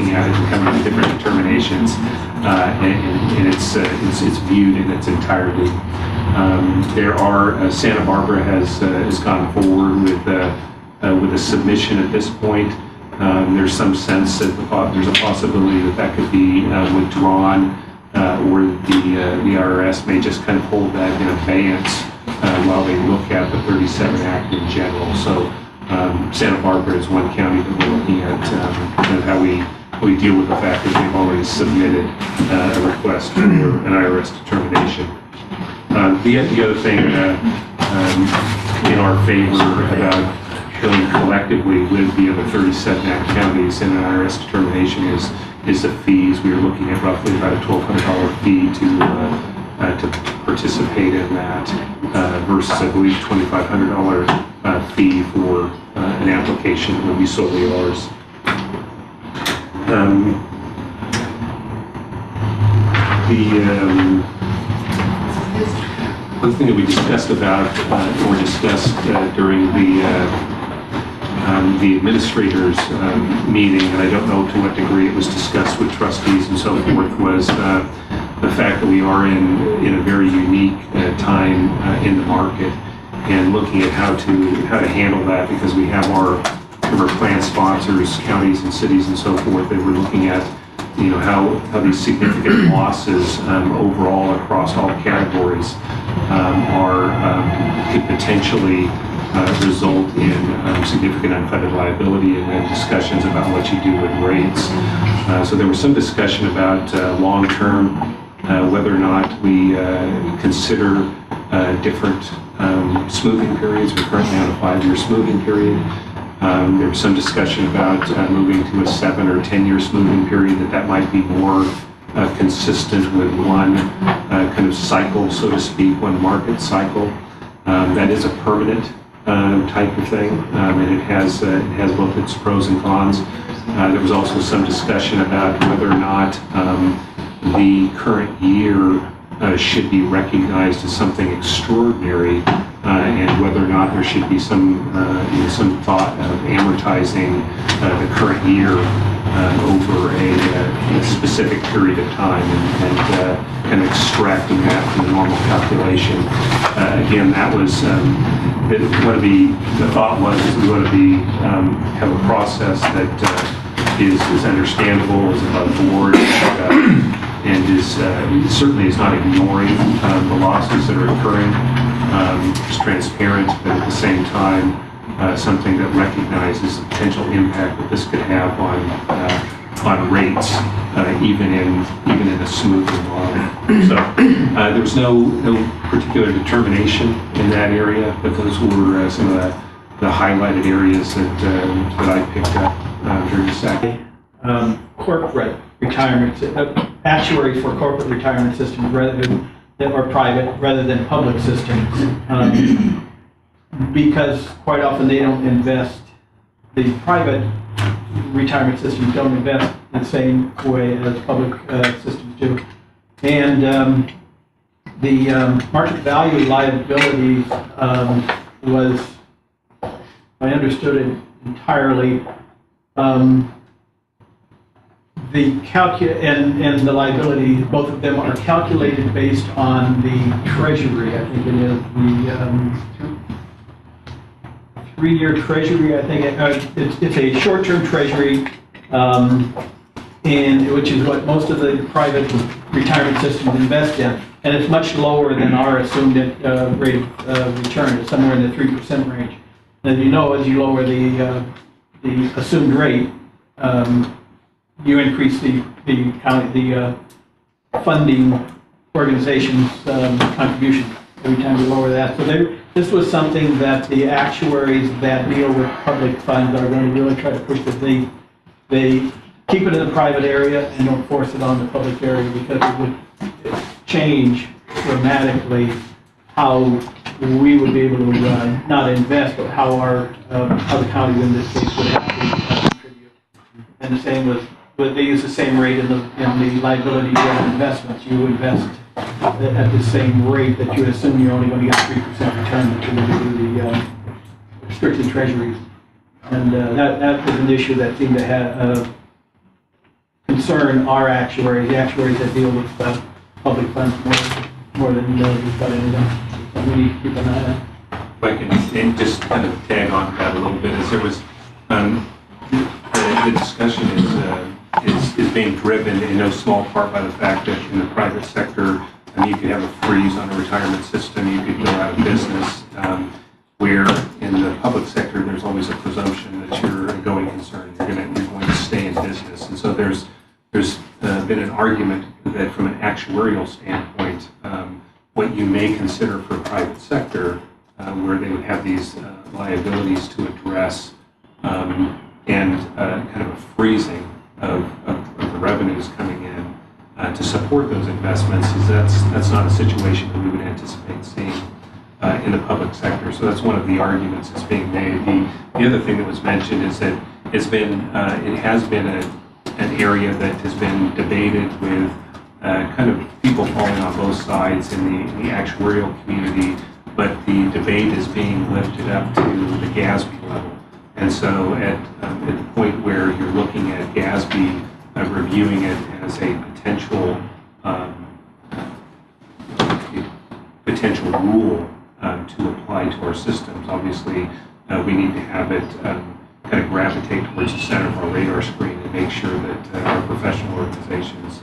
looking at it and coming to different determinations, and it's viewed in its entirety. There are Santa Barbara has gone forward with a submission at this point. There's some sense that there's a possibility that could be withdrawn, or the IRS may just kind of hold that in abeyance while they look at the 37 Act in general. So Santa Barbara is one county that we're looking at kind of how we deal with the fact that they've already submitted a request for an IRS determination. The other thing in our favor about going collectively with the other 37 Act counties in an IRS determination is the fees. We are looking at roughly about a $1,200 fee to participate in that versus, I believe, $2,500 fee for an application that would be solely ours. One thing that we discussed about, or discussed during the administrators meeting, and I don't know to what degree it was discussed with trustees and so forth, was the fact that we are in a very unique time in the market, and looking at how to handle that, because we have our plan sponsors, counties and cities and so forth, that we're looking at, you know, how these significant losses overall across all categories could potentially result in significant unfunded liability, and then discussions about what you do with rates. So there was some discussion about long-term, whether or not we consider different smoothing periods. We're currently on a 5-year smoothing period. There was some discussion about moving to a 7 or 10-year smoothing period, that might be more consistent with one kind of cycle, so to speak, one market cycle. That is a permanent type of thing, and it has both its pros and cons. There was also some discussion about whether or not the current year should be recognized as something extraordinary, and whether or not there should be some thought of amortizing the current year over a specific period of time, and kind of extracting that from the normal calculation. Again, that was the thought was we want to have a process that is understandable, is above board, and certainly is not ignoring the losses that are occurring. It's transparent, but at the same time, something that recognizes the potential impact that this could have on rates, even in a smoothing model. So there was no particular determination in that area, but those were some of the highlighted areas that I picked up during the SAC. Corporate retirement, actuaries for corporate retirement systems that are private rather than public systems, because quite often they don't invest. The private retirement systems don't invest the same way as public systems do, and the market value liability was, I understood it entirely. And the liability, both of them are calculated based on the Treasury. I think it is the 3-year Treasury. I think it's a short-term Treasury, and which is what most of the private retirement systems invest in, and it's much lower than our assumed rate of return. It's somewhere in the 3% range. And you know, as you lower the assumed rate, you increase the funding organization's contribution every time you lower that. So this was something that the actuaries that deal with public funds are going to really try to push, that they keep it in the private area and don't force it on the public area, because it would change dramatically how we would be able to not invest, but how the counties in this case would have to contribute. And the same with they use the same rate in the liability-driven investments. You invest at the same rate that you assume you're only going to get 3% return that you do the restricted treasuries. And that was an issue that seemed to concern our actuaries, the actuaries that deal with public funds more than just about anything. So we need to keep an eye on it. If I can and just kind of tag on to that a little bit, as there was, the discussion is being driven in no small part by the fact that in the private sector, you could have a freeze on a retirement system, you could go out of business, where in the public sector, there's always a presumption that you're a going concern, you're going to stay in business. And so there's been an argument that from an actuarial standpoint, what you may consider for private sector, where they would have these liabilities to address, and kind of a freezing of the revenues coming in to support those investments, is that's not a situation that we would anticipate seeing in the public sector. So that's one of the arguments that's being made. The other thing that was mentioned is that it has been an area that has been debated with kind of people falling on both sides in the actuarial community, but the debate is being lifted up to the GASB level. And so at the point where you're looking at GASB reviewing it as a potential rule to apply to our systems, obviously we need to have it kind of gravitate towards the center of our radar screen and make sure that our professional organizations